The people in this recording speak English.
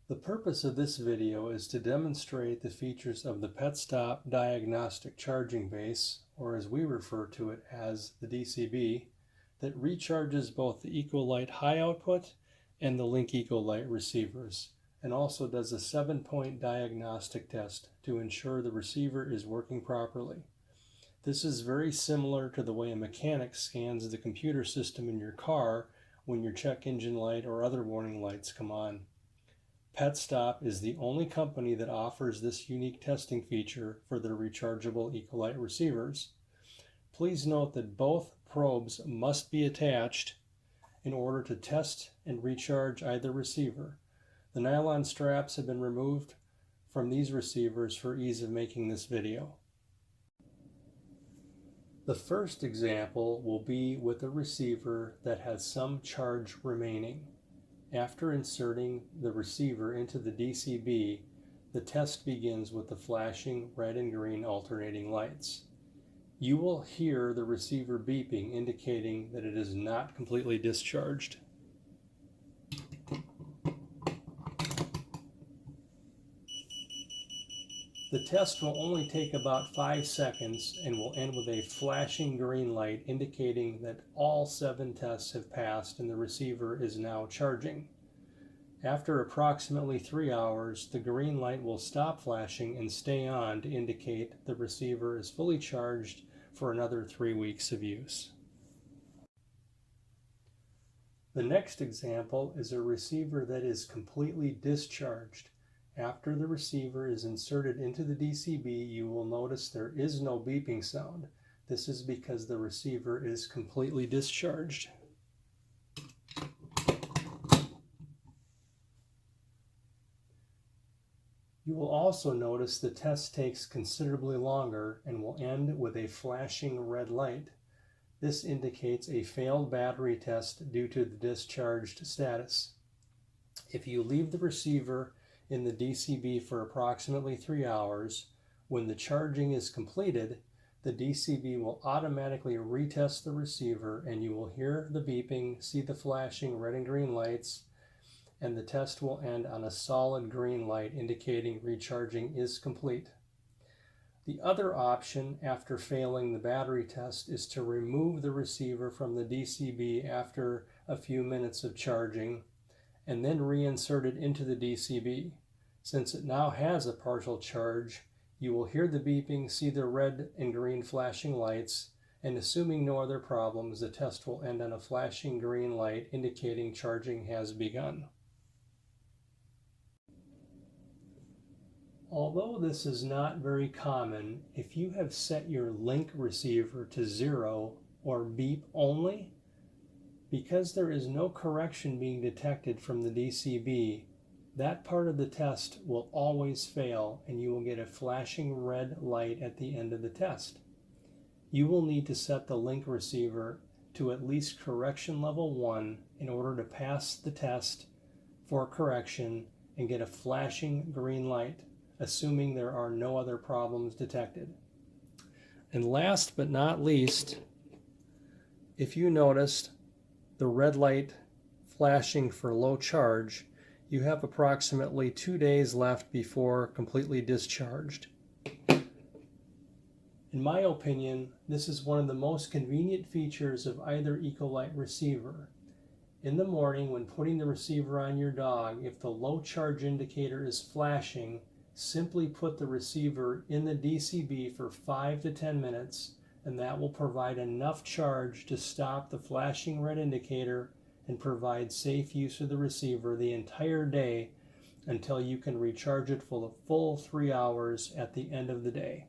The purpose of this video is to demonstrate the features of the PetStop Diagnostic Charging Base, or as we refer to it as the DCB, that recharges both the Ecolite high output and the Link Ecolite receivers, and also does a 7-point diagnostic test to ensure the receiver is working properly. This is very similar to the way a mechanic scans the computer system in your car when your check engine light or other warning lights come on. PetStop is the only company that offers this unique testing feature for their rechargeable Ecolite receivers. Please note that both probes must be attached in order to test and recharge either receiver. The nylon straps have been removed from these receivers for ease of making this video. The first example will be with a receiver that has some charge remaining. After inserting the receiver into the DCB, the test begins with the flashing red and green alternating lights. You will hear the receiver beeping, indicating that it is not completely discharged. The test will only take about 5 seconds and will end with a flashing green light indicating that all 7 tests have passed and the receiver is now charging. After approximately 3 hours, the green light will stop flashing and stay on to indicate the receiver is fully charged for another 3 weeks of use. The next example is a receiver that is completely discharged. After the receiver is inserted into the DCB, you will notice there is no beeping sound. This is because the receiver is completely discharged. You will also notice the test takes considerably longer and will end with a flashing red light. This indicates a failed battery test due to the discharged status. If you leave the receiver in the DCB for approximately 3 hours, when the charging is completed, the DCB will automatically retest the receiver and you will hear the beeping, see the flashing red and green lights, and the test will end on a solid green light indicating recharging is complete. The other option after failing the battery test is to remove the receiver from the DCB after a few minutes of charging and then reinsert it into the DCB. Since it now has a partial charge, you will hear the beeping, see the red and green flashing lights, and assuming no other problems, the test will end on a flashing green light indicating charging has begun. Although this is not very common, if you have set your link receiver to 0 or beep only, because there is no correction being detected from the DCB, that part of the test will always fail and you will get a flashing red light at the end of the test. You will need to set the link receiver to at least correction level 1 in order to pass the test for correction and get a flashing green light, assuming there are no other problems detected. And last but not least, if you noticed the red light flashing for low charge, you have approximately 2 days left before completely discharged. In my opinion, this is one of the most convenient features of either Ecolite receiver. In the morning, when putting the receiver on your dog, if the low charge indicator is flashing, simply put the receiver in the DCB for 5 to 10 minutes, and that will provide enough charge to stop the flashing red indicator and provide safe use of the receiver the entire day until you can recharge it for the full 3 hours at the end of the day.